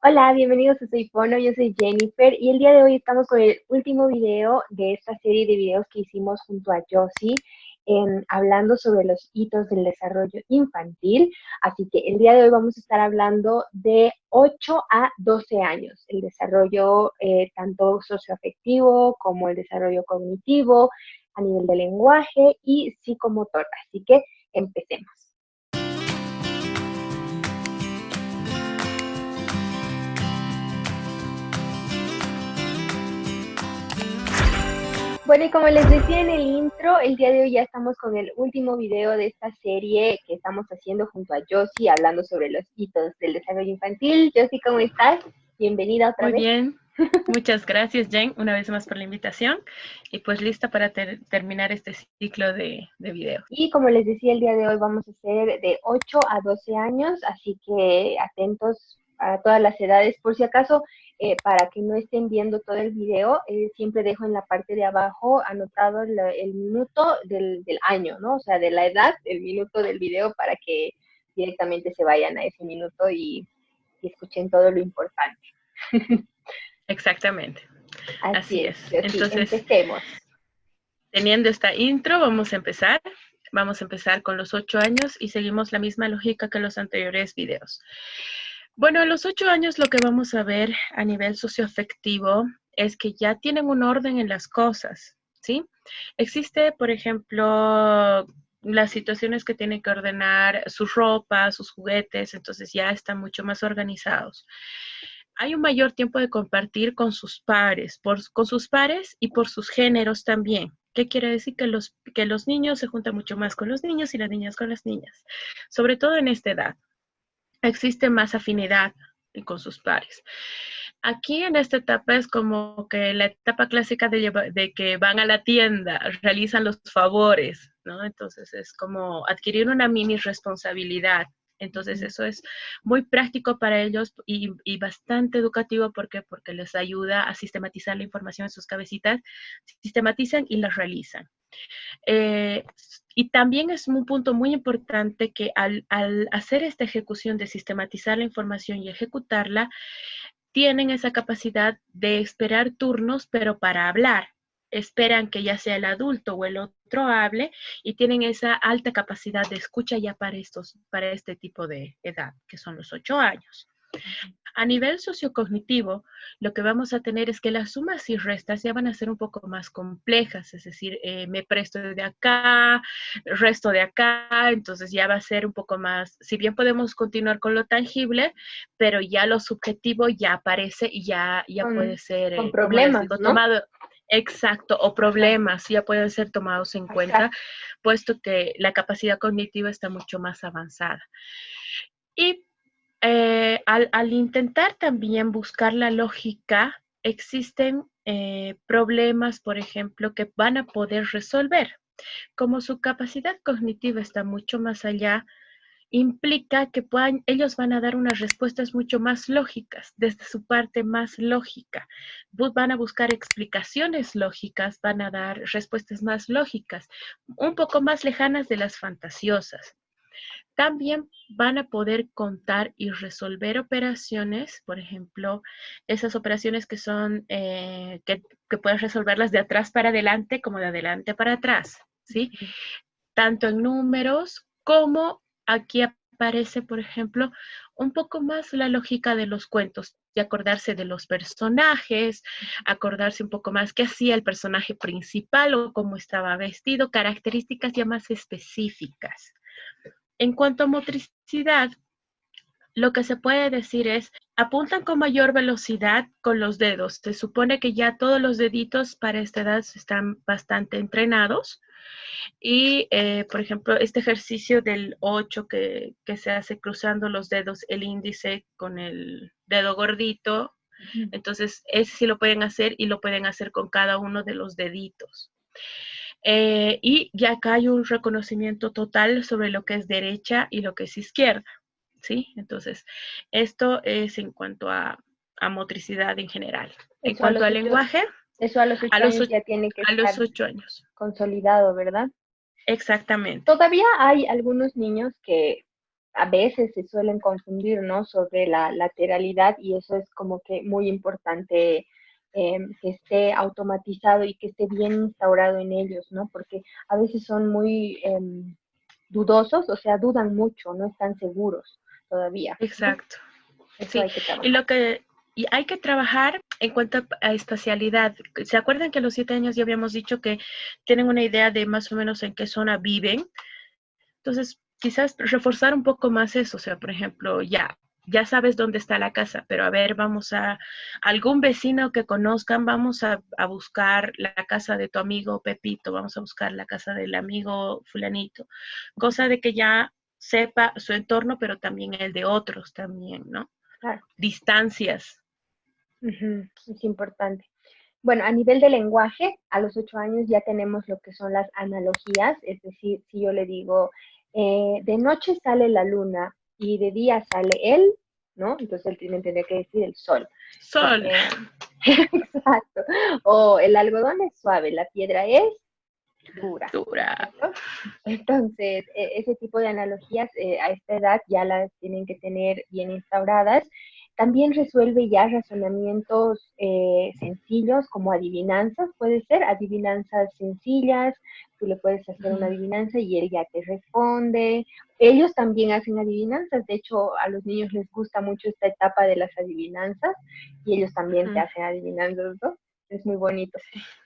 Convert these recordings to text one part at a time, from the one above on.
Hola, bienvenidos a Soy Fono, yo soy Jennifer y el día de hoy estamos con el último video de esta serie de videos que hicimos junto a Josie, hablando sobre los hitos del desarrollo infantil. Así que el día de hoy vamos a estar hablando de 8 a 12 años, el desarrollo tanto socioafectivo como el desarrollo cognitivo a nivel de lenguaje y psicomotor. Así que empecemos. Bueno, y como les decía en el intro, el día de hoy ya estamos con el último video de esta serie que estamos haciendo junto a Josie, hablando sobre los hitos del desarrollo infantil. Josie, ¿cómo estás? Bienvenida otra Muy vez. bien, muchas gracias Jen, una vez más por la invitación y pues lista para terminar este ciclo de videos. Y como les decía, el día de hoy vamos a hacer de 8 a 12 años, así que atentos a todas las edades. Por si acaso, para que no estén viendo todo el video, siempre dejo en la parte de abajo anotado el minuto del año, ¿no? O sea, de la edad, el minuto del video para que directamente se vayan a ese minuto y escuchen todo lo importante. Exactamente, Así así es, es. Josie, Entonces, empecemos. teniendo esta intro, vamos a empezar. Vamos a empezar con los 8 años y seguimos la misma lógica que los anteriores videos. Bueno, a los 8 años lo que vamos a ver a nivel socioafectivo es que ya tienen un orden en las cosas, ¿sí? Existe, por ejemplo, las situaciones que tienen que ordenar su ropa, sus juguetes, entonces ya están mucho más organizados. Hay un mayor tiempo de compartir con sus pares, con sus pares y por sus géneros también. ¿Qué quiere decir? Que los niños se juntan mucho más con los niños y las niñas con las niñas, sobre todo en esta edad. Existe más afinidad con sus pares. Aquí en esta etapa es como que la etapa clásica de que van a la tienda, realizan los favores, ¿no? Entonces es como adquirir una mini responsabilidad. Entonces eso es muy práctico para ellos y bastante educativo. ¿Por qué? Porque les ayuda a sistematizar la información en sus cabecitas, sistematizan y la realizan. Eh, y también es un punto muy importante que al hacer esta ejecución de sistematizar la información y ejecutarla, tienen esa capacidad de esperar turnos, pero para hablar. Esperan que ya sea el adulto o el otro hable y tienen esa alta capacidad de escucha ya para este tipo de edad, que son los 8 años. A nivel sociocognitivo, lo que vamos a tener es que las sumas y restas ya van a ser un poco más complejas, es decir, me presto de acá, resto de acá, entonces ya va a ser un poco más, si bien podemos continuar con lo tangible, pero ya lo subjetivo ya aparece y ya puede ser, Con como les problemas, digo, ¿no? tomado. Exacto, o Ajá, problemas ya pueden ser tomados en cuenta, exacto. puesto que la capacidad cognitiva está mucho más avanzada. Y al intentar también buscar la lógica, existen problemas, por ejemplo, que van a poder resolver. Como su capacidad cognitiva está mucho más allá, implica que ellos van a dar unas respuestas mucho más lógicas, desde su parte más lógica. Van a buscar explicaciones lógicas, van a dar respuestas más lógicas, un poco más lejanas de las fantasiosas. También van a poder contar y resolver operaciones, por ejemplo, esas operaciones que son, que puedes resolverlas de atrás para adelante como de adelante para atrás, ¿sí? Tanto en números como aquí aparece, por ejemplo, un poco más la lógica de los cuentos, de acordarse de los personajes, acordarse un poco más qué hacía el personaje principal o cómo estaba vestido, características ya más específicas. En cuanto a motricidad, lo que se puede decir es, apuntan con mayor velocidad con los dedos. Se supone que ya todos los deditos para esta edad están bastante entrenados. Y, por ejemplo, este ejercicio del 8 que se hace cruzando los dedos, el índice con el dedo gordito, entonces ese sí lo pueden hacer y lo pueden hacer con cada uno de los deditos. Y ya acá hay un reconocimiento total sobre lo que es derecha y lo que es izquierda, ¿sí? Entonces, esto es en cuanto a motricidad en general. En Eso a cuanto los al ocho, lenguaje, eso a los a 8 los, años o- ya tiene que a los estar 8 años. consolidado, ¿verdad? Exactamente. Todavía hay algunos niños que a veces se suelen confundir, ¿no? Sobre la lateralidad y eso es como que muy importante que esté automatizado y que esté bien instaurado en ellos, ¿no? Porque a veces son muy dudosos, o sea, dudan mucho, no están seguros todavía, ¿no? Exacto. Eso Sí, hay que y trabajar. lo que y hay que trabajar en cuanto a espacialidad. ¿Se acuerdan que a los 7 años ya habíamos dicho que tienen una idea de más o menos en qué zona viven? Entonces, quizás reforzar un poco más eso, o sea, por ejemplo, ya sabes dónde está la casa, pero a ver, vamos a algún vecino que conozcan, vamos a buscar la casa de tu amigo Pepito, vamos a buscar la casa del amigo fulanito, cosa de que ya sepa su entorno, pero también el de otros también, ¿no? Claro. Distancias. Ujú, es importante. Bueno, a nivel de lenguaje, a los 8 años ya tenemos lo que son las analogías, es decir, si yo le digo, de noche sale la luna y de día sale él, ¿no? Entonces él tiene tendría que decir el sol. Sol, Exacto. O el algodón es suave, la piedra es dura, dura. ¿cierto? Entonces, ese tipo de analogías a esta edad ya las tienen que tener bien instauradas. También resuelve ya razonamientos sencillos como adivinanzas, puede ser adivinanzas sencillas, tú le puedes hacer una adivinanza y él ya te responde. Ellos también hacen adivinanzas, de hecho a los niños les gusta mucho esta etapa de las adivinanzas y ellos también te hacen adivinanzas, ¿no? Es muy bonito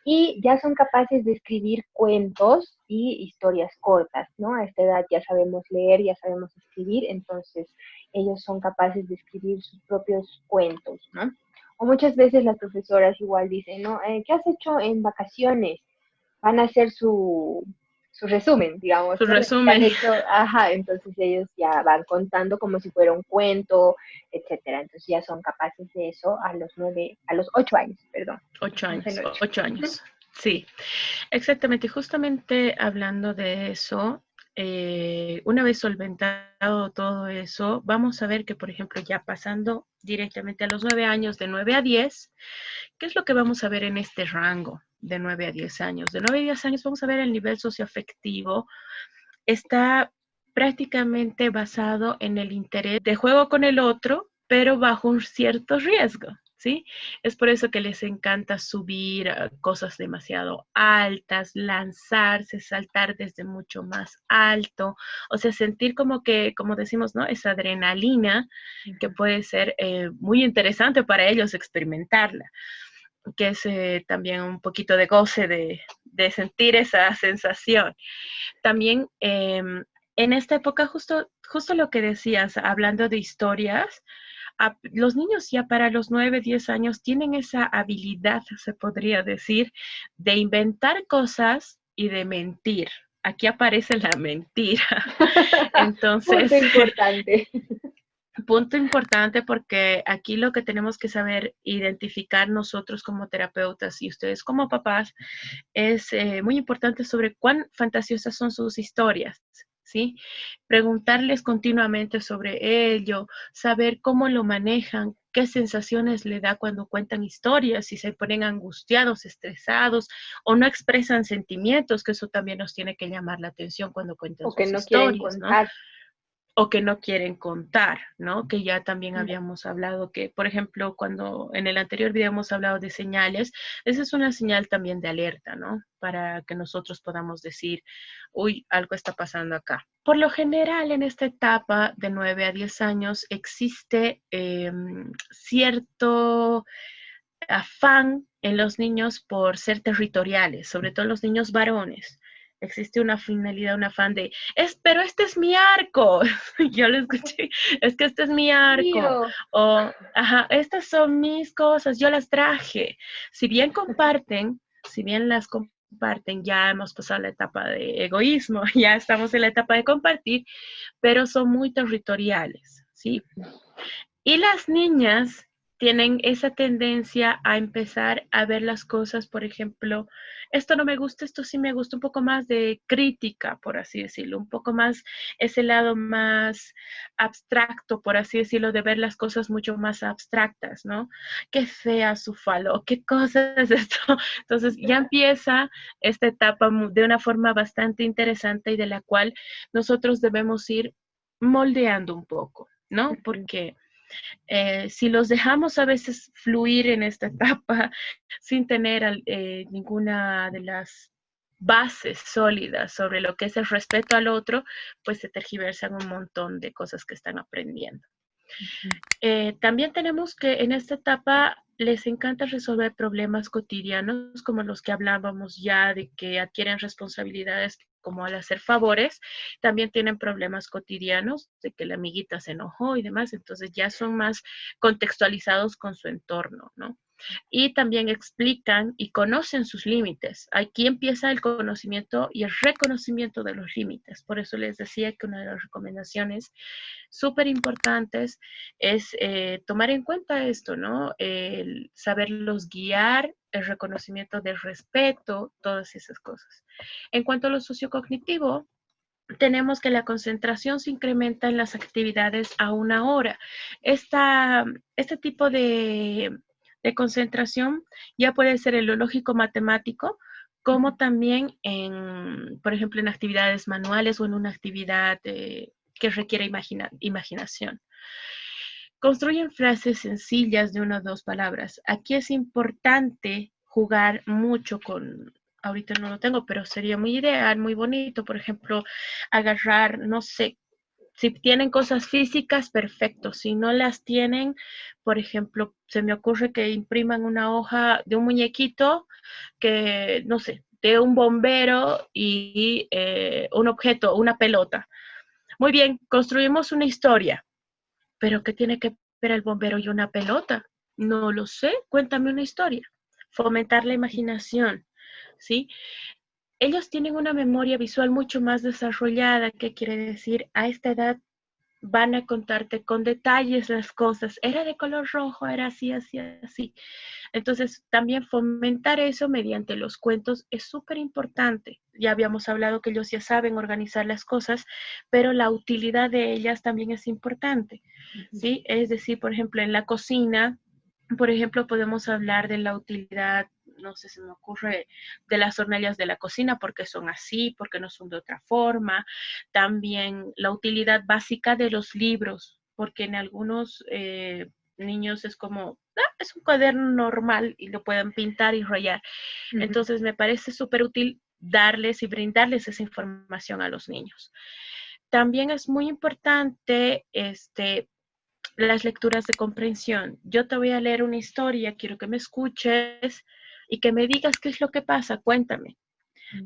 y ya son capaces de escribir cuentos y historias cortas, ¿no? A esta edad ya sabemos leer, ya sabemos escribir, entonces ellos son capaces de escribir sus propios cuentos, ¿no? O muchas veces las profesoras igual dicen, ¿no? ¿Qué has hecho en vacaciones? Van a hacer su resumen, digamos, Su ¿no? De qué han resumen, hecho, ajá, entonces ellos ya van contando como si fuera un cuento, etcétera. Entonces ya son capaces de eso a los 8 años, perdón. ocho Estamos en años, 8. 8 años. Sí, exactamente. Justamente hablando de eso, una vez solventado todo eso, vamos a ver que, por ejemplo, ya pasando directamente a los 9 años, de 9 a 10, ¿qué es lo que vamos a ver en este rango de 9 a 10 años? De 9 a 10 años vamos a ver el nivel socioafectivo. Está prácticamente basado en el interés de juego con el otro, pero bajo un cierto riesgo, ¿sí? Es por eso que les encanta subir cosas demasiado altas, lanzarse, saltar desde mucho más alto, o sea, sentir como que, como decimos, ¿no? Esa adrenalina que puede ser muy interesante para ellos experimentarla, que es también un poquito de goce de sentir esa sensación. También en esta época, justo lo que decías, hablando de historias, los niños ya para los 9, 10 años tienen esa habilidad, se podría decir, de inventar cosas y de mentir. Aquí aparece la mentira. Punto Entonces, importante. punto importante porque aquí lo que tenemos que saber identificar nosotros como terapeutas y ustedes como papás es muy importante sobre cuán fantasiosas son sus historias, ¿sí? Preguntarles continuamente sobre ello, saber cómo lo manejan, qué sensaciones le da cuando cuentan historias, si se ponen angustiados, estresados o no expresan sentimientos, que eso también nos tiene que llamar la atención cuando cuentan O que sus no quieren historias, ¿no? contar. O que no quieren contar, ¿no? Que ya también habíamos hablado que, por ejemplo, cuando en el anterior video hemos hablado de señales, esa es una señal también de alerta, ¿no? Para que nosotros podamos decir, uy, algo está pasando acá. Por lo general, en esta etapa de 9 a 10 años existe cierto afán en los niños por ser territoriales, sobre todo los niños varones. Existe una finalidad, un afán de, pero este es mi arco. Yo lo escuché, es que este es mi arco. Mío. O, ajá, estas son mis cosas, yo las traje. Si bien comparten, si bien las comparten, ya hemos pasado la etapa de egoísmo, ya estamos en la etapa de compartir, pero son muy territoriales, ¿sí? Y las niñas tienen esa tendencia a empezar a ver las cosas, por ejemplo, esto no me gusta, esto sí me gusta, un poco más de crítica, por así decirlo, un poco más ese lado más abstracto, por así decirlo, de ver las cosas mucho más abstractas, ¿no? Qué fea su falo, qué cosa es esto. Entonces ya empieza esta etapa de una forma bastante interesante y de la cual nosotros debemos ir moldeando un poco, ¿no? Ujú, Porque si los dejamos a veces fluir en esta etapa sin tener ninguna de las bases sólidas sobre lo que es el respeto al otro, pues se tergiversan un montón de cosas que están aprendiendo. ujú, También tenemos que en esta etapa les encanta resolver problemas cotidianos, como los que hablábamos ya de que adquieren responsabilidades como al hacer favores, también tienen problemas cotidianos, de que la amiguita se enojó y demás, entonces ya son más contextualizados con su entorno, ¿no? Y también explican y conocen sus límites. Aquí empieza el conocimiento y el reconocimiento de los límites. Por eso les decía que una de las recomendaciones súper importantes es tomar en cuenta esto, ¿no? El saberlos guiar, el reconocimiento del respeto, todas esas cosas. En cuanto a lo sociocognitivo, tenemos que la concentración se incrementa en las actividades a una hora. Este tipo de concentración ya puede ser en lo lógico matemático, ujú. como también en, por ejemplo, en actividades manuales o en una actividad que requiere imaginación. Construyen frases sencillas de una o dos palabras. Aquí es importante jugar mucho con, ahorita no lo tengo, pero sería muy ideal, muy bonito, por ejemplo, agarrar, no sé, si tienen cosas físicas, perfecto. Si no las tienen, por ejemplo, se me ocurre que impriman una hoja de un muñequito que, no sé, de un bombero y un objeto, una pelota. Muy bien, construimos una historia, pero ¿qué tiene que ver el bombero y una pelota? No lo sé, cuéntame una historia. Fomentar la imaginación, ¿sí? Ellos tienen una memoria visual mucho más desarrollada, ¿qué quiere decir? A esta edad van a contarte con detalles las cosas. Era de color rojo, era así, así, así. Entonces, también fomentar eso mediante los cuentos es súper importante. Ya habíamos hablado que ellos ya saben organizar las cosas, pero la utilidad de ellas también es importante, Ujú, ¿sí? Es decir, por ejemplo, en la cocina, por ejemplo, podemos hablar de la utilidad, no sé, se me ocurre, de las hornallas de la cocina, porque son así, porque no son de otra forma. También la utilidad básica de los libros, porque en algunos niños es como, es un cuaderno normal y lo pueden pintar y rayar. ujú. Entonces me parece súper útil darles y brindarles esa información a los niños. También es muy importante las lecturas de comprensión. Yo te voy a leer una historia, quiero que me escuches y que me digas qué es lo que pasa, cuéntame.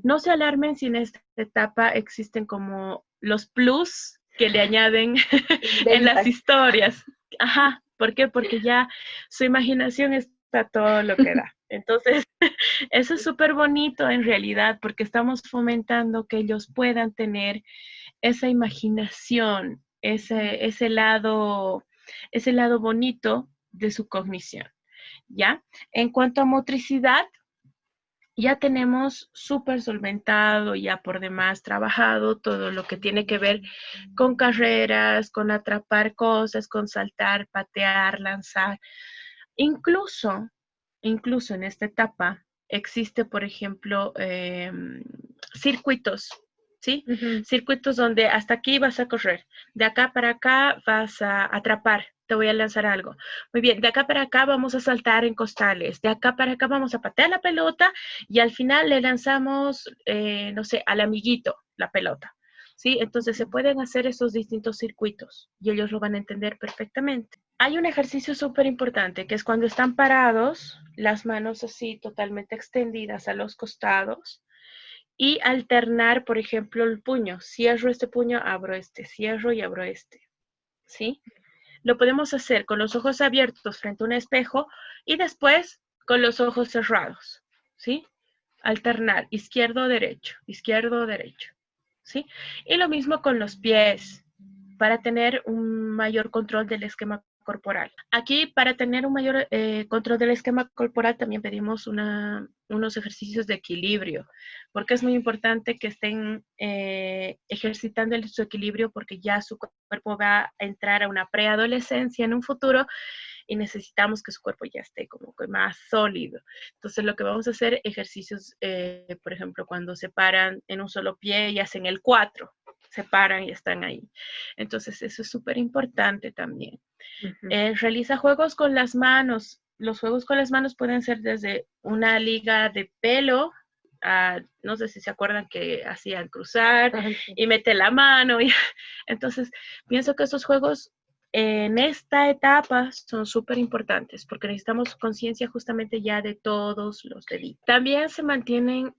No se alarmen si en esta etapa existen como los plus que le añaden en las Inventan. historias. Ajá, ¿por qué? Porque ya su imaginación está todo lo que da. Entonces, eso es súper bonito en realidad, porque estamos fomentando que ellos puedan tener esa imaginación, ese lado bonito de su cognición, ¿ya? En cuanto a motricidad, ya tenemos súper solventado, ya por demás trabajado todo lo que tiene que ver con carreras, con atrapar cosas, con saltar, patear, lanzar. Incluso, incluso en esta etapa existe, por ejemplo, circuitos, ¿sí? Ujú, Circuitos donde hasta aquí vas a correr, de acá para acá vas a atrapar, te voy a lanzar algo. Muy bien, de acá para acá vamos a saltar en costales, de acá para acá vamos a patear la pelota y al final le lanzamos, no sé, al amiguito la pelota. ¿Sí? Entonces se pueden hacer esos distintos circuitos y ellos lo van a entender perfectamente. Hay un ejercicio súper importante que es cuando están parados, las manos así totalmente extendidas a los costados y alternar, por ejemplo, el puño. Cierro este puño, abro este, cierro y abro este. ¿Sí? Lo podemos hacer con los ojos abiertos frente a un espejo y después con los ojos cerrados. ¿Sí? Alternar izquierdo, derecho. ¿Sí? Y lo mismo con los pies para tener un mayor control del esquema corporal. Aquí, para tener un mayor control del esquema corporal, también pedimos unos ejercicios de equilibrio, porque es muy importante que estén ejercitando su equilibrio porque ya su cuerpo va a entrar a una preadolescencia en un futuro y necesitamos que su cuerpo ya esté como que más sólido. Entonces, lo que vamos a hacer, ejercicios, por ejemplo, cuando se paran en un solo pie y hacen el 4, se paran y están ahí. Entonces, eso es súper importante también. Ujú. Realiza juegos con las manos. Los juegos con las manos pueden ser desde una liga de pelo, no sé si se acuerdan que hacían cruzar Ah, sí. y mete la mano. Entonces, pienso que esos juegos en esta etapa son súper importantes porque necesitamos conciencia justamente ya de todos los delitos. También se mantienen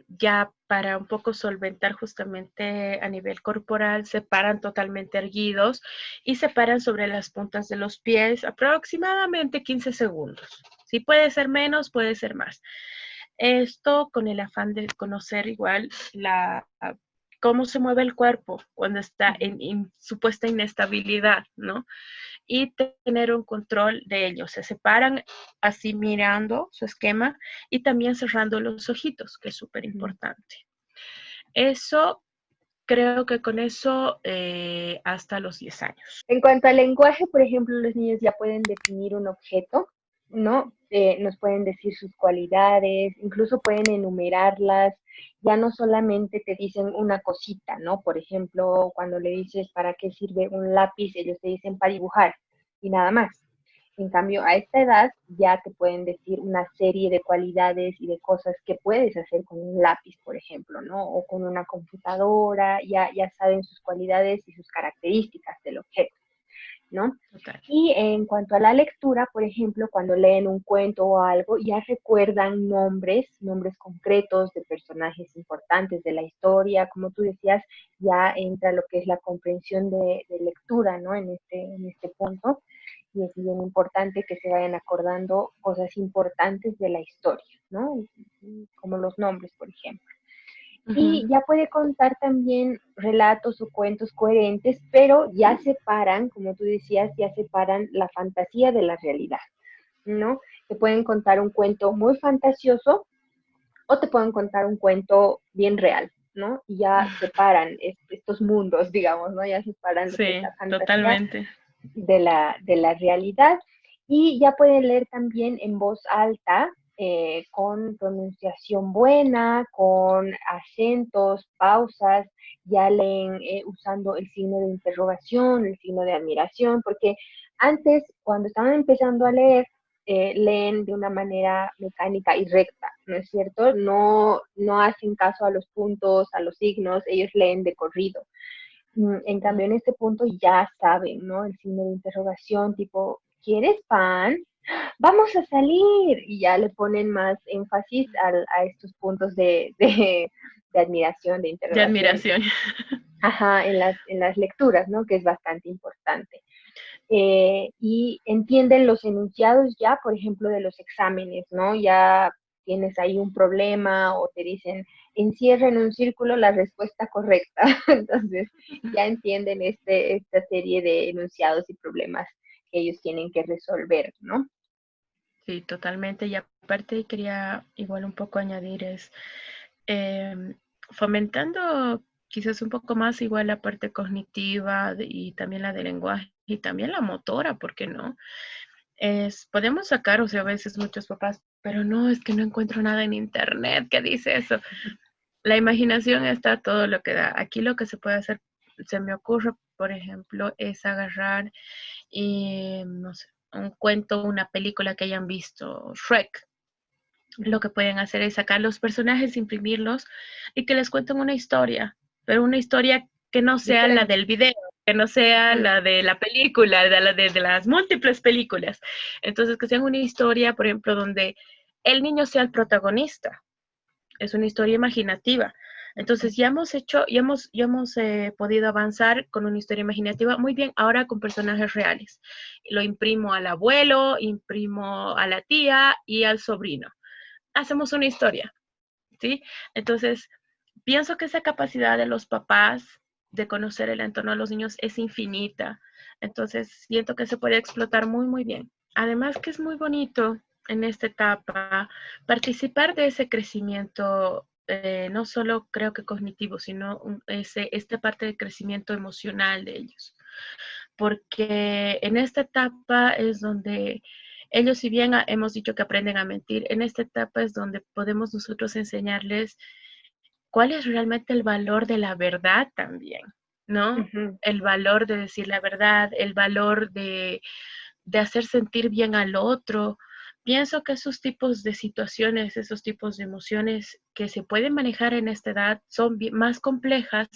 ya para un poco solventar justamente a nivel corporal, se paran totalmente erguidos y se paran sobre las puntas de los pies aproximadamente 15 segundos. Si puede ser menos, puede ser más. Esto con el afán de conocer igual cómo se mueve el cuerpo cuando está en supuesta inestabilidad, ¿no? Y tener un control de ellos. Se separan así mirando su esquema y también cerrando los ojitos, que es súper Ujú. importante. Eso, creo que con eso hasta los 10 años. En cuanto al lenguaje, por ejemplo, los niños ya pueden definir un objeto, ¿no? Nos pueden decir sus cualidades, incluso pueden enumerarlas, ya no solamente te dicen una cosita, ¿no? Por ejemplo, cuando le dices para qué sirve un lápiz, ellos te dicen para dibujar y nada más. En cambio, a esta edad ya te pueden decir una serie de cualidades y de cosas que puedes hacer con un lápiz, por ejemplo, ¿no? O con una computadora, ya saben sus cualidades y sus características del objeto, ¿no? Total. Y en cuanto a la lectura, por ejemplo, cuando leen un cuento o algo, ya recuerdan nombres concretos de personajes importantes de la historia, como tú decías, ya entra lo que es la comprensión de lectura, ¿no? En este punto y es bien importante que se vayan acordando cosas importantes de la historia, ¿no? Como los nombres, por ejemplo. Uh-huh. Y ya puede contar también relatos o cuentos coherentes, pero ya separan, como tú decías, ya separan la fantasía de la realidad, ¿no? Te pueden contar un cuento muy fantasioso o te pueden contar un cuento bien real, ¿no? Y ya separan estos mundos, digamos, ¿no? Ya separan lo que es Sí, la fantasía totalmente. de la realidad y ya pueden leer también en voz alta, con pronunciación buena, con acentos, pausas, ya leen usando el signo de interrogación, el signo de admiración, porque antes, cuando estaban empezando a leer, leen de una manera mecánica y recta, ¿no es cierto? No hacen caso a los puntos, a los signos, ellos leen de corrido. En cambio, en este punto ya saben, ¿no? El signo de interrogación, tipo, ¿quieres pan? Vamos a salir. Y ya le ponen más énfasis a estos puntos de admiración, de De interrogación, admiración. ajá, en las lecturas, ¿no? Que es bastante importante. Y entienden los enunciados ya, por ejemplo, de los exámenes, ¿no? Ya tienes ahí un problema o te dicen, encierra en un círculo la respuesta correcta. Entonces, ya entienden esta serie de enunciados y problemas que ellos tienen que resolver, ¿no? Sí, totalmente. Y aparte quería igual un poco añadir es fomentando quizás un poco más igual la parte cognitiva y también la de lenguaje y también la motora, ¿por qué no? Podemos sacar, o sea, a veces muchos papás, pero no, es que no encuentro nada en internet que dice eso. La imaginación está todo lo que da. Aquí lo que se puede hacer, se me ocurre, por ejemplo, es agarrar y, no sé, un cuento, una película que hayan visto, Shrek. Lo que pueden hacer es sacar los personajes, imprimirlos y que les cuenten una historia, pero una historia que no sea la Diferente. del video, que no sea Mm. la de la película, de las múltiples películas. Entonces, que sea una historia, por ejemplo, donde el niño sea el protagonista. Es una historia imaginativa. Entonces ya hemos podido avanzar con una historia imaginativa muy bien, ahora con personajes reales. Lo imprimo al abuelo, imprimo a la tía y al sobrino. Hacemos una historia, ¿sí? Entonces, pienso que esa capacidad de los papás de conocer el entorno de los niños es infinita. Entonces, siento que se puede explotar muy, muy bien. Además que es muy bonito en esta etapa participar de ese crecimiento, no solo creo que cognitivo, sino esta parte de crecimiento emocional de ellos. Porque en esta etapa es donde ellos, si bien hemos dicho que aprenden a mentir, en esta etapa es donde podemos nosotros enseñarles cuál es realmente el valor de la verdad también, ¿no? Ujú, El valor de decir la verdad, el valor de hacer sentir bien al otro. Pienso que esos tipos de situaciones, esos tipos de emociones que se pueden manejar en esta edad son más complejas,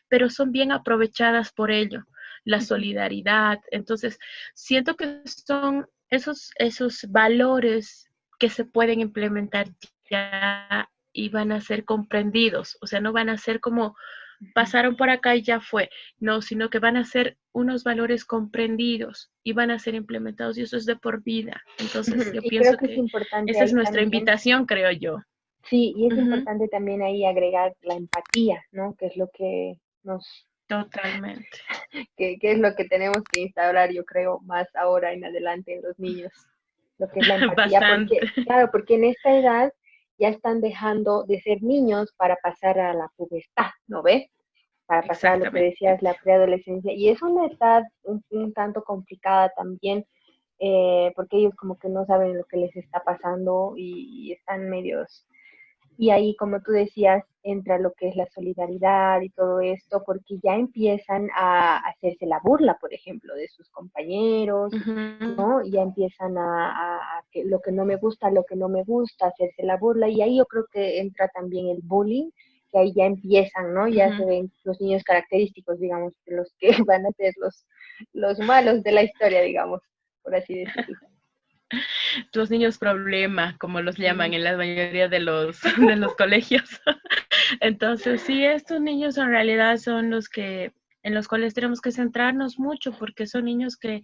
pero son bien aprovechadas por ello. La ujú, solidaridad. Entonces, siento que son esos valores que se pueden implementar ya y van a ser comprendidos. O sea, no van a ser como ujú, pasaron por acá y ya fue. No, sino que van a ser unos valores comprendidos y van a ser implementados y eso es de por vida. Entonces, ujú. yo Y creo pienso que es que importante esa es ahí nuestra también, invitación, creo yo. sí, y es Ujú, importante también ahí agregar la empatía, ¿no? Que es lo que totalmente. que es lo que tenemos que instaurar, yo creo, más ahora en adelante en los niños, lo que es la empatía, Bastante. porque, claro, porque en esta edad ya están dejando de ser niños para pasar a la pubertad, ¿no ves? Para pasar a lo que Exactamente. decías, la preadolescencia. Y es una edad un tanto complicada también, porque ellos como que no saben lo que les está pasando y están medios y ahí, como tú decías, entra lo que es la solidaridad y todo esto, porque ya empiezan a hacerse la burla, por ejemplo, de sus compañeros, Ujú, ¿no? Ya empiezan a que lo que no me gusta, lo que no me gusta, hacerse la burla, y ahí yo creo que entra también el bullying, que ahí ya empiezan, ¿no? Ya se ujú. ven los niños característicos, digamos, de los que van a ser los malos de la historia, digamos, por así decirlo. Los niños problema, como los llaman Mm, en la mayoría de de los colegios. Entonces, sí, estos niños en realidad son los que, en los cuales tenemos que centrarnos mucho, porque son niños que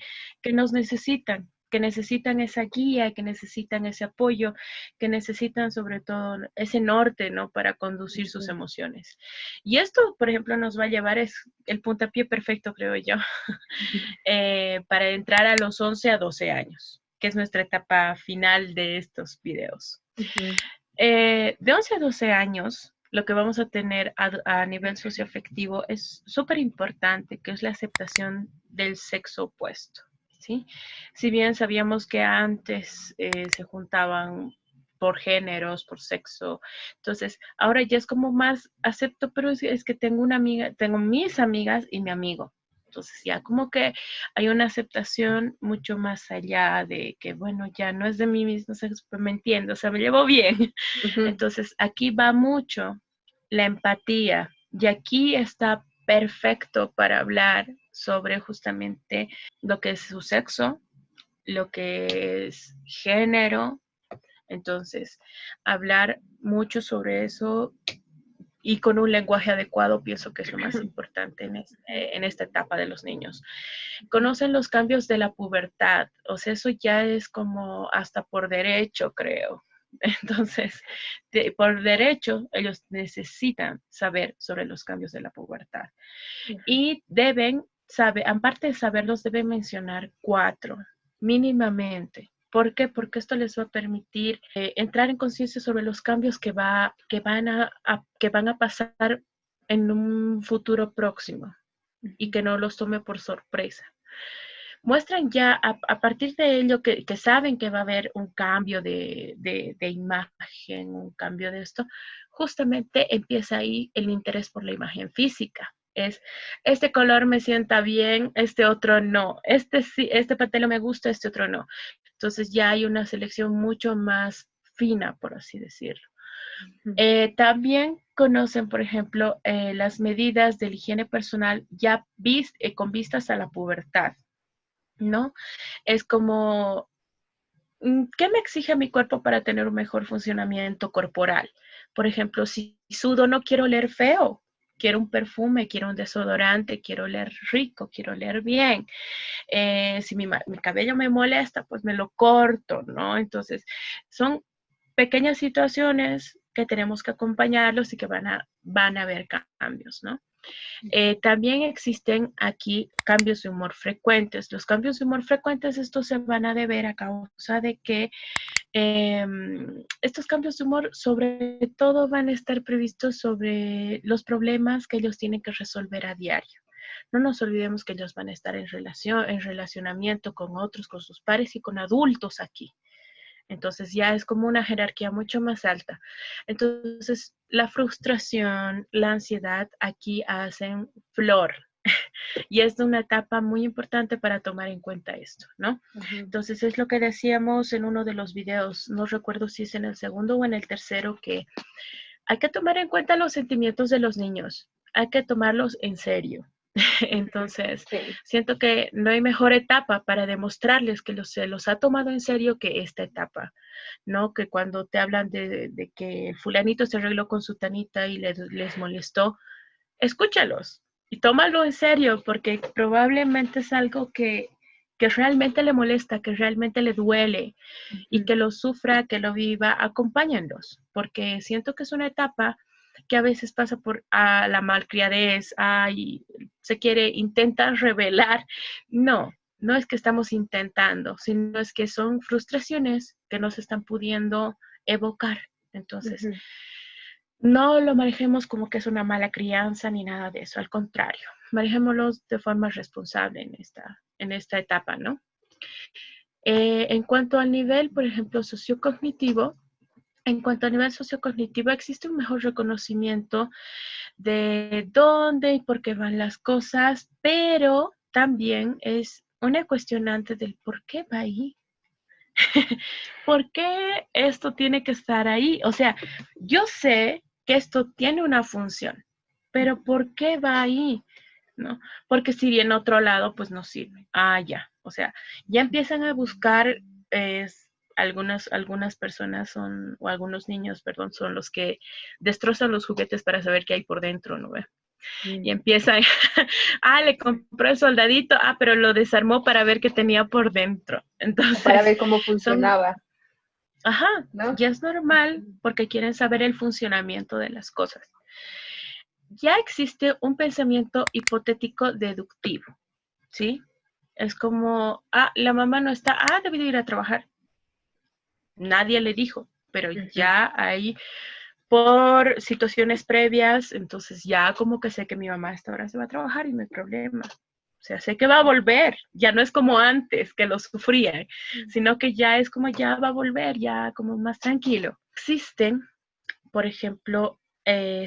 nos necesitan, que necesitan esa guía, que necesitan ese apoyo, que necesitan sobre todo ese norte, ¿no? Para conducir sus ujú, emociones. Y esto, por ejemplo, nos va a llevar, es el puntapié perfecto, creo yo, para entrar a los 11 a 12 años, que es nuestra etapa final de estos videos. ujú, De 11 a 12 años, lo que vamos a tener a nivel socioafectivo es súper importante, que es la aceptación del sexo opuesto, ¿sí? Si bien sabíamos que antes se juntaban por géneros, por sexo, entonces ahora ya es como más acepto, pero es que tengo una amiga, tengo mis amigas y mi amigo. Entonces ya como que hay una aceptación mucho más allá de que, bueno, ya no es de mí mismo, me entiendo, o sea, me llevo bien. ujú, Entonces, aquí va mucho la empatía y aquí está perfecto para hablar sobre justamente lo que es su sexo, lo que es género. Entonces, hablar mucho sobre eso y con un lenguaje adecuado pienso que es lo más importante en esta etapa de los niños. Conocen los cambios de la pubertad, o sea, eso ya es como hasta por derecho, creo. Entonces, por derecho, ellos necesitan saber sobre los cambios de la pubertad ujú. y deben saber, aparte de saberlos, deben mencionar cuatro, mínimamente. ¿Por qué? Porque esto les va a permitir entrar en conciencia sobre los cambios que van a pasar en un futuro próximo y Ujú, que no los tome por sorpresa. Muestran ya a partir de ello que saben que va a haber un cambio de imagen, un cambio de esto, justamente empieza ahí el interés por la imagen física. Es, este color me sienta bien, este otro no, este sí, este pantalón me gusta, este otro no. Entonces ya hay una selección mucho más fina, por así decirlo. ujú, También conocen, por ejemplo, las medidas de higiene personal ya con vistas a la pubertad, ¿no? Es como, ¿qué me exige mi cuerpo para tener un mejor funcionamiento corporal? Por ejemplo, si sudo, no quiero oler feo, quiero un perfume, quiero un desodorante, quiero oler rico, quiero oler bien. Si mi cabello me molesta, pues me lo corto, ¿no? Entonces, son pequeñas situaciones que tenemos que acompañarlos y que van a haber cambios, ¿no? También existen aquí cambios de humor frecuentes. Los cambios de humor frecuentes, estos se van a deber a causa de que estos cambios de humor sobre todo van a estar previstos sobre los problemas que ellos tienen que resolver a diario. No nos olvidemos que ellos van a estar en relación, en relacionamiento con otros, con sus pares y con adultos aquí. Entonces ya es como una jerarquía mucho más alta. Entonces la frustración, la ansiedad aquí hacen flor. Y es una etapa muy importante para tomar en cuenta esto, ¿no? Ujú. Entonces es lo que decíamos en uno de los videos, no recuerdo si es en el segundo o en el tercero, que hay que tomar en cuenta los sentimientos de los niños, hay que tomarlos en serio. Ujú. Entonces, Sí. siento que no hay mejor etapa para demostrarles que se los ha tomado en serio que esta etapa, ¿no? Que cuando te hablan de que el fulanito se arregló con su tanita y les molestó, escúchalos y tómalo en serio, porque probablemente es algo que realmente le molesta, que realmente le duele y Ujú. que lo sufra, que lo viva, acompáñenlos, porque siento que es una etapa que a veces pasa por la malcriadez, se quiere, intenta revelar. No, no es que estamos intentando, sino es que son frustraciones que no se están pudiendo evocar. Entonces, Ujú. no lo manejemos como que es una mala crianza ni nada de eso, al contrario, manejémoslo de forma responsable en esta etapa, ¿no? En cuanto al nivel, por ejemplo, sociocognitivo, en cuanto a nivel sociocognitivo, existe un mejor reconocimiento de dónde y por qué van las cosas, pero también es una cuestionante del por qué va ahí. ¿Por qué esto tiene que estar ahí? O sea, yo sé que esto tiene una función, pero ¿por qué va ahí? ¿No? Porque si viene otro lado, pues no sirve. Ah, ya. O sea, ya empiezan a buscar, algunas personas son, o algunos niños, perdón, son los que destrozan los juguetes para saber qué hay por dentro, ¿no ve? Mm. Y empiezan, le compró el soldadito, pero lo desarmó para ver qué tenía por dentro. Para Entonces, ver cómo son, funcionaba, ajá, ¿no? ya es normal Ujú. porque quieren saber el funcionamiento de las cosas. Ya existe un pensamiento hipotético deductivo, ¿sí? Es como, la mamá no está, debe de ir a trabajar. Nadie le dijo, pero Ujú. ya hay por situaciones previas, entonces ya como que sé que mi mamá a esta hora se va a trabajar y no hay problema. O sea, sé que va a volver, ya no es como antes que lo sufrían, sino que ya es como ya va a volver, ya como más tranquilo. Existen, por ejemplo,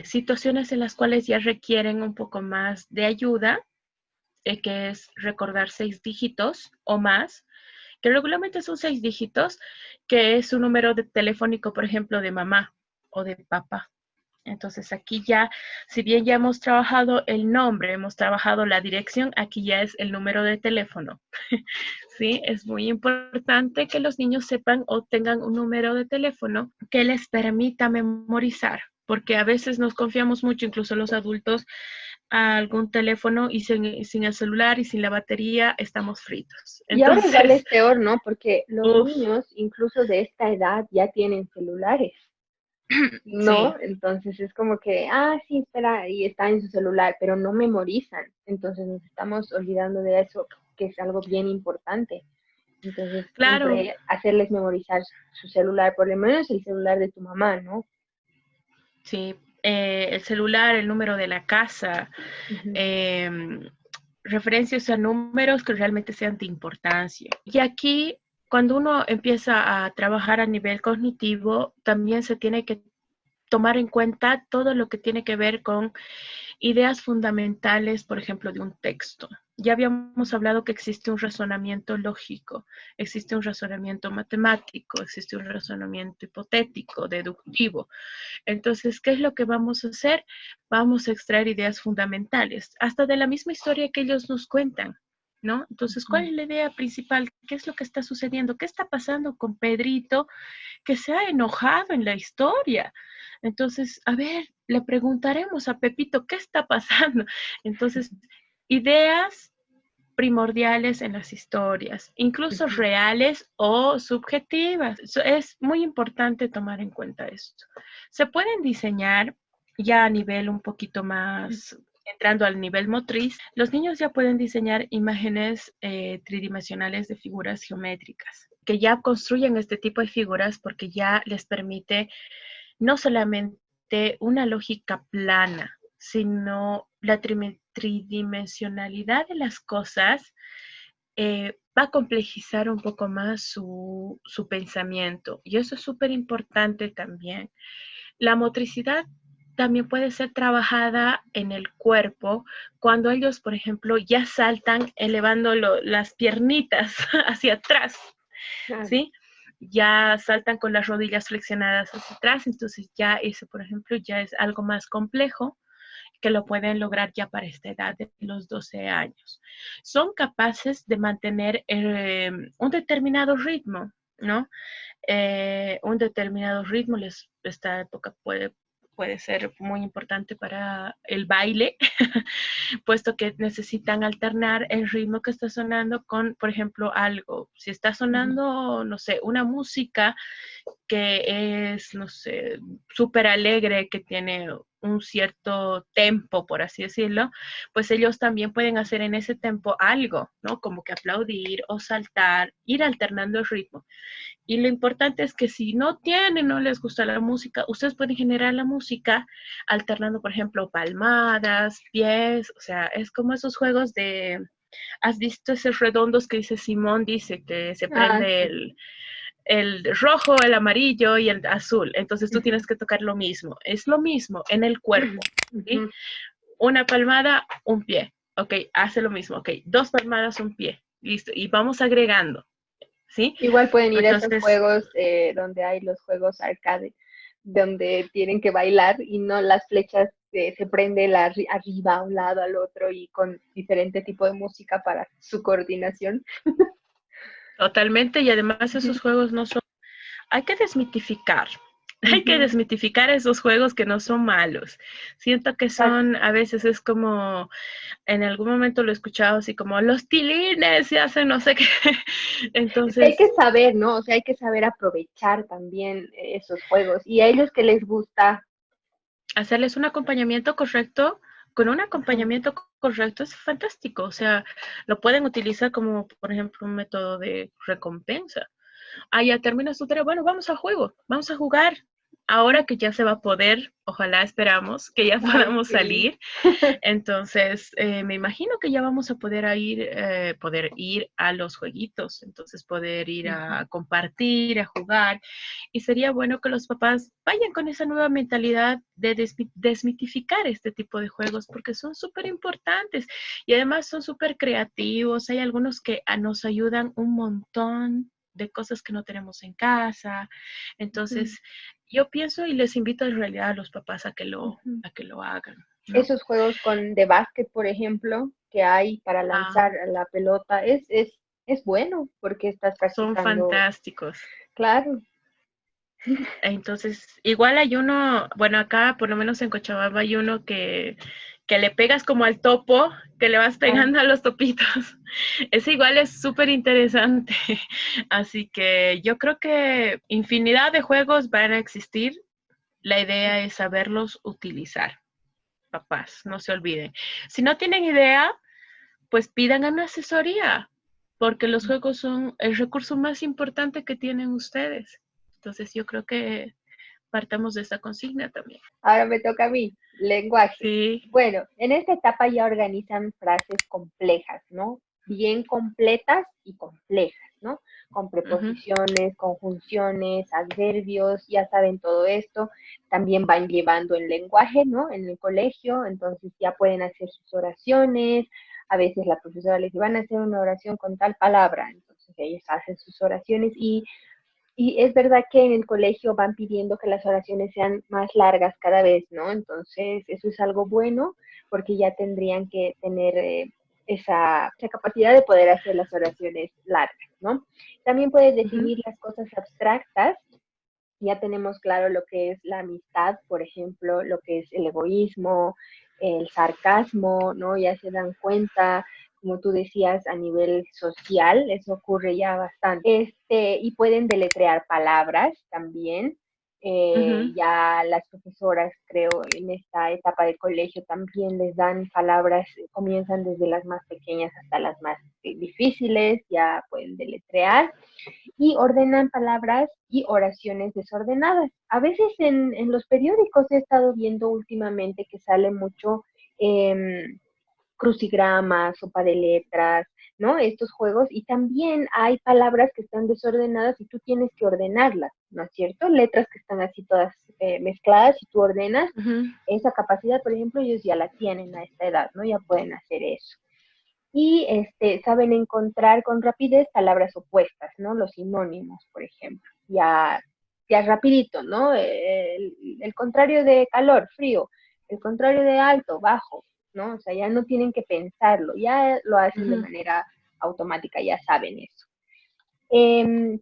situaciones en las cuales ya requieren un poco más de ayuda, que es recordar 6 dígitos o más, que regularmente son 6 dígitos, que es un número de telefónico, por ejemplo, de mamá o de papá. Entonces aquí ya, si bien ya hemos trabajado el nombre, hemos trabajado la dirección, aquí ya es el número de teléfono. Sí, es muy importante que los niños sepan o tengan un número de teléfono que les permita memorizar, porque a veces nos confiamos mucho, incluso los adultos, a algún teléfono y sin el celular y sin la batería estamos fritos. Y ahora igual Entonces, es peor, ¿no? Porque los uff, niños, incluso de esta edad, ya tienen celulares, sí, ¿no? Entonces es como que, sí, espera, y está en su celular, pero no memorizan. Entonces nos estamos olvidando de eso, que es algo bien importante. Entonces, claro, siempre hacerles memorizar su celular, por lo menos el celular de tu mamá, ¿no? sí. El celular, el número de la casa, Ujú. eh, referencias a números que realmente sean de importancia. Y aquí, cuando uno empieza a trabajar a nivel cognitivo, también se tiene que tomar en cuenta todo lo que tiene que ver con ideas fundamentales, por ejemplo, de un texto. Ya habíamos hablado que existe un razonamiento lógico, existe un razonamiento matemático, existe un razonamiento hipotético, deductivo. Entonces, ¿qué es lo que vamos a hacer? Vamos a extraer ideas fundamentales, hasta de la misma historia que ellos nos cuentan, ¿no? Entonces, ¿cuál Ujú. es la idea principal? ¿Qué es lo que está sucediendo? ¿Qué está pasando con Pedrito que se ha enojado en la historia? Entonces, a ver, le preguntaremos a Pepito, ¿qué está pasando? Entonces, ideas primordiales en las historias, incluso Ujú. reales o subjetivas. Es muy importante tomar en cuenta esto. Se pueden diseñar ya a nivel un poquito más, entrando al nivel motriz, los niños ya pueden diseñar imágenes tridimensionales de figuras geométricas, que ya construyen este tipo de figuras porque ya les permite no solamente una lógica plana, sino la tridimensionalidad de las cosas, va a complejizar un poco más su pensamiento. Y eso es súper importante también. La motricidad también puede ser trabajada en el cuerpo cuando ellos, por ejemplo, ya saltan elevando las piernitas hacia atrás, Ah, ¿sí? Ya saltan con las rodillas flexionadas hacia atrás, entonces ya eso, por ejemplo, ya es algo más complejo que lo pueden lograr ya para esta edad de los 12 años. Son capaces de mantener un determinado ritmo, ¿no? Un determinado ritmo, esta época puede ser muy importante para el baile, puesto que necesitan alternar el ritmo que está sonando con, por ejemplo, algo. Si está ujú. sonando, no sé, una música que es, no sé, súper alegre, que tiene un cierto tempo, por así decirlo, pues ellos también pueden hacer en ese tempo algo, ¿no? Como que aplaudir o saltar, ir alternando el ritmo. Y lo importante es que si no tienen, no les gusta la música, ustedes pueden generar la música alternando, por ejemplo, palmadas, pies, o sea, es como esos juegos de, ¿has visto esos redondos que dice Simón? Dice que se Ah, prende sí. el rojo, el amarillo y el azul. Entonces tú Ujú, tienes que tocar lo mismo. Es lo mismo en el cuerpo. ¿Sí? ujú. Una palmada, un pie. Ok, hace lo mismo. Ok, dos palmadas, un pie. Listo. Y vamos agregando. ¿Sí? Igual pueden ir a esos Entonces, juegos donde hay los juegos arcade, donde tienen que bailar y no las flechas se prende arriba a un lado al otro y con diferente tipo de música para su coordinación. totalmente. Y además Ujú, esos juegos no son. Hay que desmitificar. Hay que ujú, desmitificar esos juegos que no son malos. Siento que exacto. son, a veces es como en algún momento lo he escuchado así como los tilines se hacen no sé qué. Es que hay que Entonces, saber, ¿no? O sea, hay que saber aprovechar también esos juegos. Y a ellos que les gusta, hacerles un acompañamiento correcto, con un ajá, acompañamiento correcto es fantástico. O sea, lo pueden utilizar como, por ejemplo, un método de recompensa. Ah, ya terminas tu tarea, bueno, vamos a juego, vamos a jugar. Ahora que ya se va a poder, ojalá esperamos que ya ay, podamos sí. salir. Entonces, me imagino que ya vamos a poder ir a los jueguitos, entonces poder ir a Ujú. compartir, a jugar. Y sería bueno que los papás vayan con esa nueva mentalidad de desmitificar este tipo de juegos porque son súper importantes y además son súper creativos. Hay algunos que nos ayudan un montón de cosas que no tenemos en casa. Ujú, Entonces, yo pienso y les invito en realidad a los papás ujú. a que lo hagan, ¿no? Esos juegos de básquet, por ejemplo, que hay para Ah, lanzar la pelota, es bueno porque estás son practicando, fantásticos. claro. Entonces, igual hay uno, bueno, acá por lo menos en Cochabamba hay uno que le pegas como al topo, que le vas Ah, pegando a los topitos. Es igual, es súper interesante. Así que yo creo que infinidad de juegos van a existir. La idea es saberlos utilizar, papás, no se olviden. Si no tienen idea, pues pidan una asesoría, porque los juegos son el recurso más importante que tienen ustedes. Entonces yo creo que partamos de esa consigna también. ahora me toca a mí, lenguaje. Sí. Bueno, en esta etapa ya organizan frases complejas, ¿no? Bien completas y complejas, ¿no? Con Ujú, preposiciones, conjunciones, adverbios, ya saben todo esto. También van llevando el lenguaje, ¿no? En el colegio, entonces ya pueden hacer sus oraciones. A veces la profesora les dice, van a hacer una oración con tal palabra, entonces ellos hacen sus oraciones y es verdad que en el colegio van pidiendo que las oraciones sean más largas cada vez, ¿no? Entonces, eso es algo bueno porque ya tendrían que tener esa capacidad de poder hacer las oraciones largas, ¿no? También puedes ujú. definir las cosas abstractas. Ya tenemos claro lo que es la amistad, por ejemplo, lo que es el egoísmo, el sarcasmo, ¿no? Ya se dan cuenta, como tú decías, a nivel social, eso ocurre ya bastante. Y pueden deletrear palabras también. Ujú. Ya las profesoras, creo, en esta etapa de colegio también les dan palabras, comienzan desde las más pequeñas hasta las más difíciles, ya pueden deletrear y ordenan palabras y oraciones desordenadas. A veces en los periódicos he estado viendo últimamente que sale mucho crucigramas, sopa de letras, ¿no? Estos juegos, y también hay palabras que están desordenadas y tú tienes que ordenarlas, ¿no es cierto? Letras que están así todas mezcladas y tú ordenas. Ujú. Esa capacidad, por ejemplo, ellos ya la tienen a esta edad, ¿no? Ya pueden hacer eso. Y saben encontrar con rapidez palabras opuestas, ¿no? Los sinónimos, por ejemplo. Ya rapidito, ¿no? El contrario de calor, frío, el contrario de alto, bajo, ¿no? O sea, ya no tienen que pensarlo, ya lo hacen de Ujú. manera automática, ya saben eso.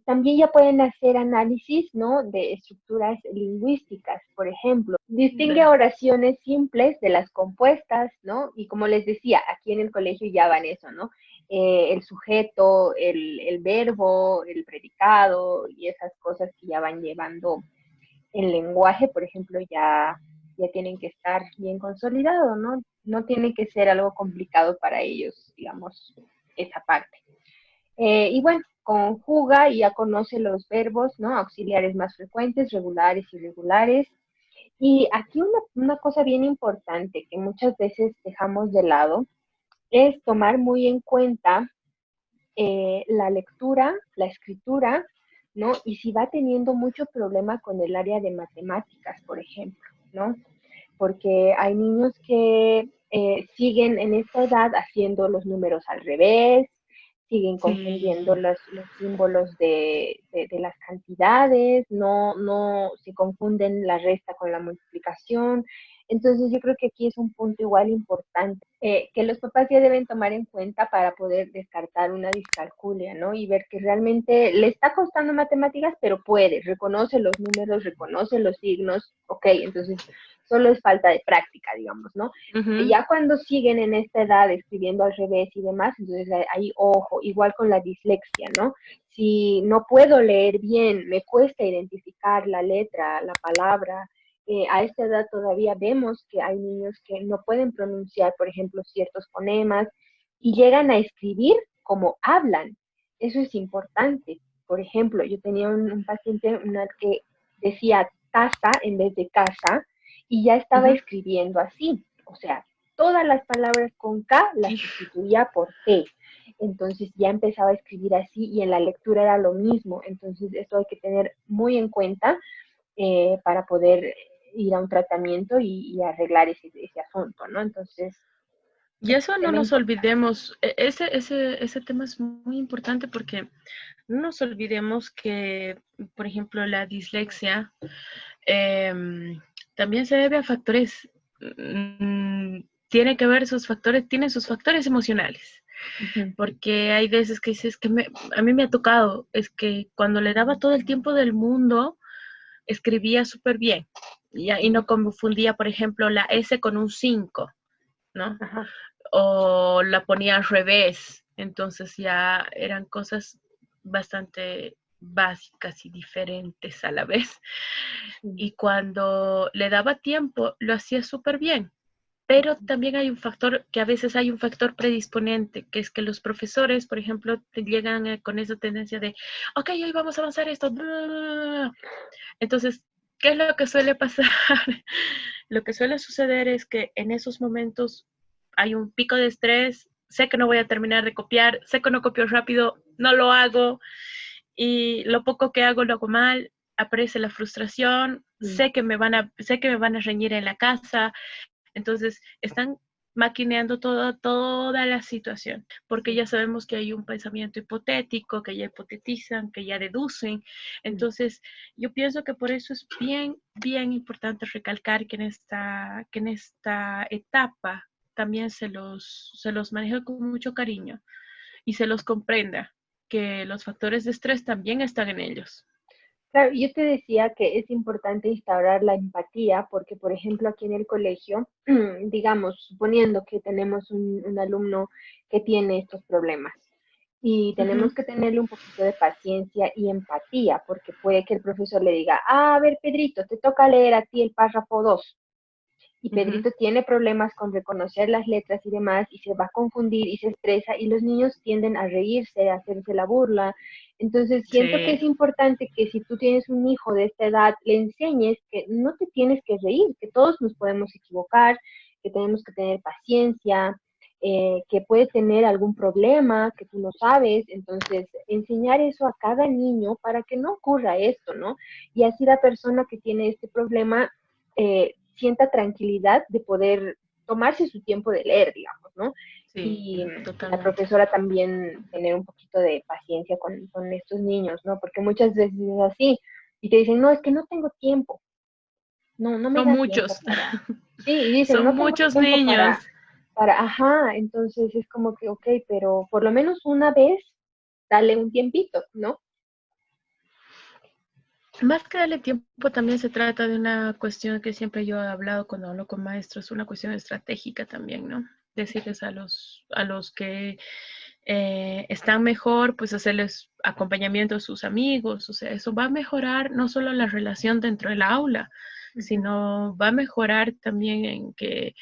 También ya pueden hacer análisis, ¿no? De estructuras lingüísticas, por ejemplo. Distingue Ve. oraciones simples de las compuestas, ¿no? Y como les decía, aquí en el colegio ya van eso, ¿no? El sujeto, el verbo, el predicado y esas cosas que ya van llevando en lenguaje, por ejemplo, ya tienen que estar bien consolidados, ¿no? No tiene que ser algo complicado para ellos, digamos, esa parte. Y bueno, conjuga y ya conoce los verbos, ¿no? Auxiliares más frecuentes, regulares, irregulares. Y aquí una cosa bien importante que muchas veces dejamos de lado es tomar muy en cuenta la lectura, la escritura, ¿no? Y si va teniendo mucho problema con el área de matemáticas, por ejemplo, ¿no? Porque hay niños que siguen en esta edad haciendo los números al revés, siguen confundiendo Sí. los símbolos de las cantidades, no se confunden la resta con la multiplicación. Entonces yo creo que aquí es un punto igual importante, que los papás ya deben tomar en cuenta para poder descartar una discalculia, ¿no? Y ver que realmente le está costando matemáticas, pero puede, reconoce los números, reconoce los signos, ok, entonces solo es falta de práctica, digamos, ¿no? Porque Ujú. ya cuando siguen en esta edad escribiendo al revés y demás, entonces ahí, ojo, igual con la dislexia, ¿no? Si no puedo leer bien, me cuesta identificar la letra, la palabra, a esta edad todavía vemos que hay niños que no pueden pronunciar, por ejemplo, ciertos fonemas y llegan a escribir como hablan. Eso es importante. Por ejemplo, yo tenía un paciente una que decía taza en vez de casa y ya estaba Ujú. escribiendo así. O sea, todas las palabras con K las Hijo. sustituía por T. Entonces ya empezaba a escribir así y en la lectura era lo mismo. Entonces esto hay que tener muy en cuenta para poder ir a un tratamiento y arreglar ese asunto, ¿no? Entonces, Y es eso un no tema nos importante. olvidemos, ese tema es muy importante porque no nos olvidemos que, por ejemplo, la dislexia em, también se debe a factores, tiene que ver sus factores, tiene sus factores emocionales, Ujú. porque hay veces que dices que a mí me ha tocado, es que cuando le daba todo el tiempo del mundo, escribía súper bien, y no confundía, por ejemplo, la S con un 5, ¿no? Ajá. O la ponía al revés, entonces ya eran cosas bastante básicas y diferentes a la vez. Sí. Y cuando le daba tiempo, lo hacía súper bien. Pero también hay un factor, que a veces hay un factor predisponente, que es que los profesores, por ejemplo, te llegan con esa tendencia de, ok, hoy vamos a avanzar esto. Entonces, ¿qué es lo que suele pasar? Lo que suele suceder es que en esos momentos hay un pico de estrés, sé que no voy a terminar de copiar, sé que no copio rápido, no lo hago y lo poco que hago lo hago mal, aparece la frustración, Sí. sé que me van a reñir en la casa, entonces están maquineando toda la situación, porque Sí. ya sabemos que hay un pensamiento hipotético, que ya hipotetizan, que ya deducen. Sí. Entonces, yo pienso que por eso es bien importante recalcar que en esta etapa también se los maneja con mucho cariño y se los comprenda, que los factores de estrés también están en ellos. Claro, yo te decía que es importante instaurar la empatía porque, por ejemplo, aquí en el colegio, digamos, suponiendo que tenemos un alumno que tiene estos problemas y Ujú. tenemos que tenerle un poquito de paciencia y empatía porque puede que el profesor le diga, ah, a ver, Pedrito, te toca leer a ti el párrafo 2 y Ujú. Pedrito tiene problemas con reconocer las letras y demás, y se va a confundir y se estresa, y los niños tienden a reírse, a hacerse la burla. Entonces, siento que Sí. es importante que si tú tienes un hijo de esta edad, le enseñes que no te tienes que reír, que todos nos podemos equivocar, que tenemos que tener paciencia, que puede tener algún problema que tú no sabes. Entonces, enseñar eso a cada niño para que no ocurra esto, ¿no? Y así la persona que tiene este problema sienta tranquilidad de poder tomarse su tiempo de leer, digamos, ¿no? Sí, Y la totalmente. profesora también tener un poquito de paciencia con estos niños, ¿no? Porque muchas veces es así y te dicen, no, es que no tengo tiempo, no me Son da tiempo muchos, para, sí, y dicen, son no tengo muchos tiempo niños. ajá, entonces es como que, ok, pero por lo menos una vez, dale un tiempito, ¿no? Más que darle tiempo, también se trata de una cuestión que siempre yo he hablado cuando hablo con maestros, una cuestión estratégica también, ¿no? Decirles a los que están mejor, pues hacerles acompañamiento a sus amigos, o sea, eso va a mejorar no solo la relación dentro del aula, Ujú, sino va a mejorar también en que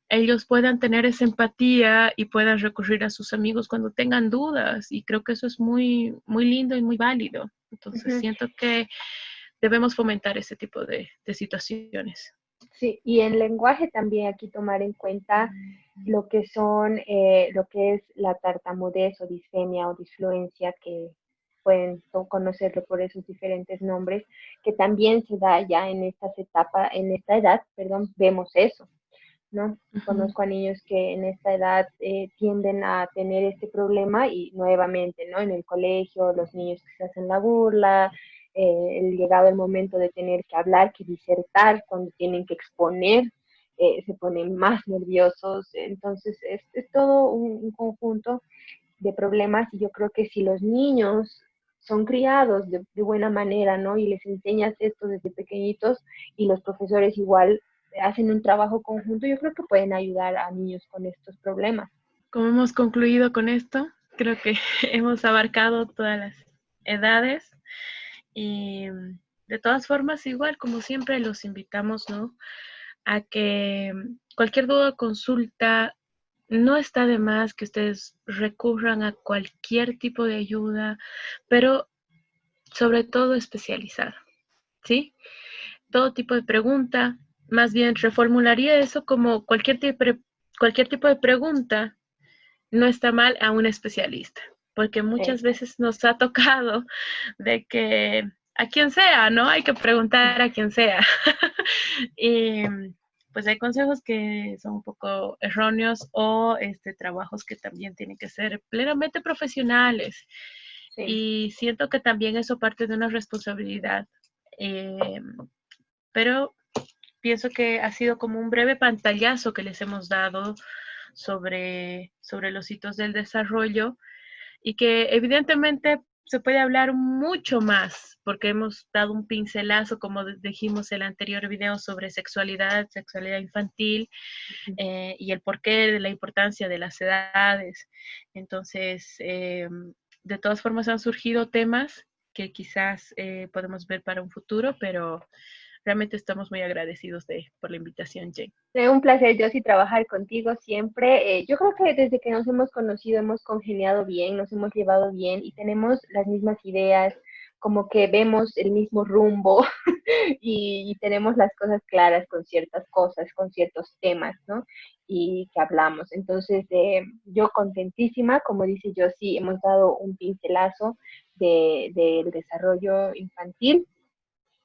ellos puedan tener esa empatía y puedan recurrir a sus amigos cuando tengan dudas. Y creo que eso es muy, muy lindo y muy válido. Entonces, ujú. siento que debemos fomentar ese tipo de situaciones. Sí, y en lenguaje también aquí tomar en cuenta lo que son, lo que es la tartamudez o disfemia o disfluencia, que pueden conocerlo por esos diferentes nombres, que también se da ya en estas etapas, en esta edad, perdón, vemos eso, ¿no? Ujú. Conozco a niños que en esta edad tienden a tener este problema y nuevamente, ¿no? En el colegio, los niños que se hacen la burla, el llegado el momento de tener que hablar, que disertar, cuando tienen que exponer, se ponen más nerviosos. Entonces, es todo un conjunto de problemas y yo creo que si los niños son criados de buena manera, ¿no? Y les enseñas esto desde pequeñitos y los profesores igual hacen un trabajo conjunto, yo creo que pueden ayudar a niños con estos problemas. Como hemos concluido con esto, creo que hemos abarcado todas las edades y de todas formas, igual como siempre, los invitamos, ¿no? A que cualquier duda o consulta, no está de más que ustedes recurran a cualquier tipo de ayuda, pero sobre todo especializada, ¿sí? Todo tipo de pregunta, más bien reformularía eso como cualquier tipo de pregunta, no está mal a un especialista, porque muchas Exacto. veces nos ha tocado de que a quien sea, ¿no? Hay que preguntar a quien sea. Y pues hay consejos que son un poco erróneos o trabajos que también tienen que ser plenamente profesionales. Sí. Y siento que también eso parte de una responsabilidad. Eh, pero pienso que ha sido como un breve pantallazo que les hemos dado sobre los hitos del desarrollo y que evidentemente se puede hablar mucho más, porque hemos dado un pincelazo, como dijimos en el anterior video, sobre sexualidad, sexualidad infantil y el porqué de la importancia de las edades. Entonces, de todas formas han surgido temas que quizás podemos ver para un futuro, pero realmente estamos muy agradecidos por la invitación, Jane. Fue un placer, Josie, trabajar contigo siempre. Yo creo que desde que nos hemos conocido hemos congeniado bien, nos hemos llevado bien y tenemos las mismas ideas, como que vemos el mismo rumbo y tenemos las cosas claras con ciertas cosas, con ciertos temas, ¿no? Y que hablamos. Entonces, yo contentísima, como dice Josie, hemos dado un pincelazo del desarrollo infantil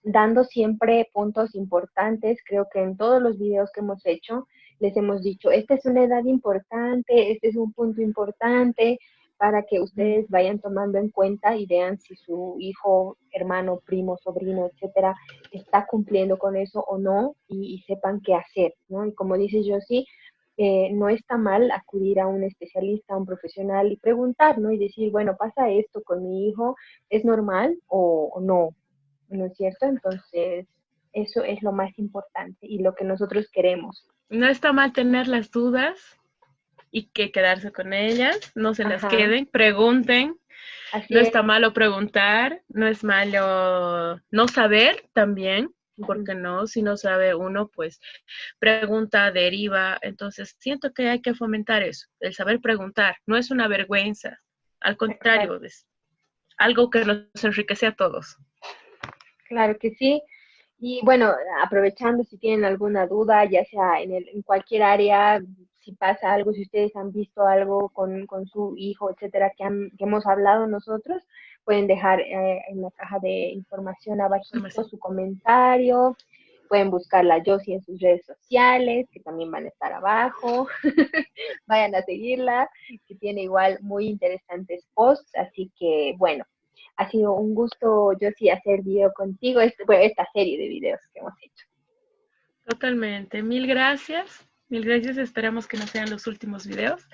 dando siempre puntos importantes. Creo que en todos los videos que hemos hecho les hemos dicho, esta es una edad importante, este es un punto importante para que Mm. ustedes vayan tomando en cuenta y vean si su hijo, hermano, primo, sobrino, etcétera, está cumpliendo con eso o no y sepan qué hacer, ¿no? Y como dice Josie, no está mal acudir a un especialista, a un profesional y preguntar, ¿no? Y decir, bueno, pasa esto con mi hijo, ¿es normal o no? ¿No es cierto? Entonces, eso es lo más importante y lo que nosotros queremos. No está mal tener las dudas y que quedarse con ellas, no se las Ajá, queden, pregunten, así no es. está malo preguntar, no es malo no saber también, Ujú. porque no, si no sabe uno, pues pregunta, deriva, entonces siento que hay que fomentar eso, el saber preguntar, no es una vergüenza, al Exacto. contrario, es algo que nos enriquece a todos. Claro que sí. Y bueno, aprovechando si tienen alguna duda, ya sea en cualquier área, si pasa algo, si ustedes han visto algo con su hijo, etcétera, que hemos hablado nosotros, pueden dejar en la caja de información abajito Información. su comentario. Pueden buscarla Josie en sus redes sociales, que también van a estar abajo. Vayan a seguirla, que tiene igual muy interesantes posts. Así que, bueno, ha sido un gusto, Josie, hacer video contigo, bueno, esta serie de videos que hemos hecho. Totalmente. Mil gracias. Mil gracias. Esperamos que no sean los últimos videos.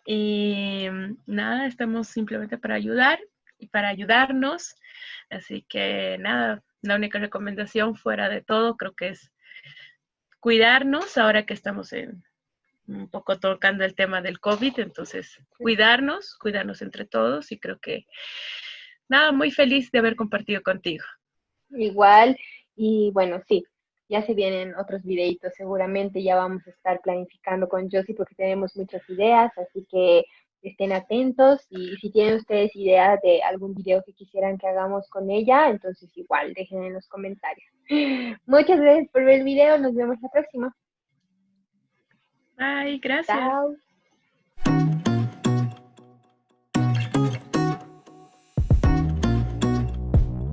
Y nada, estamos simplemente para ayudar y para ayudarnos. Así que nada, la única recomendación fuera de todo creo que es cuidarnos ahora que estamos un poco tocando el tema del COVID. Entonces, cuidarnos entre todos y creo que nada, muy feliz de haber compartido contigo. Igual, y bueno, sí, ya se vienen otros videitos, seguramente ya vamos a estar planificando con Josie porque tenemos muchas ideas, así que estén atentos y si tienen ustedes ideas de algún video que quisieran que hagamos con ella, entonces igual dejen en los comentarios. Muchas gracias por ver el video, nos vemos la próxima. Bye, gracias. Chao.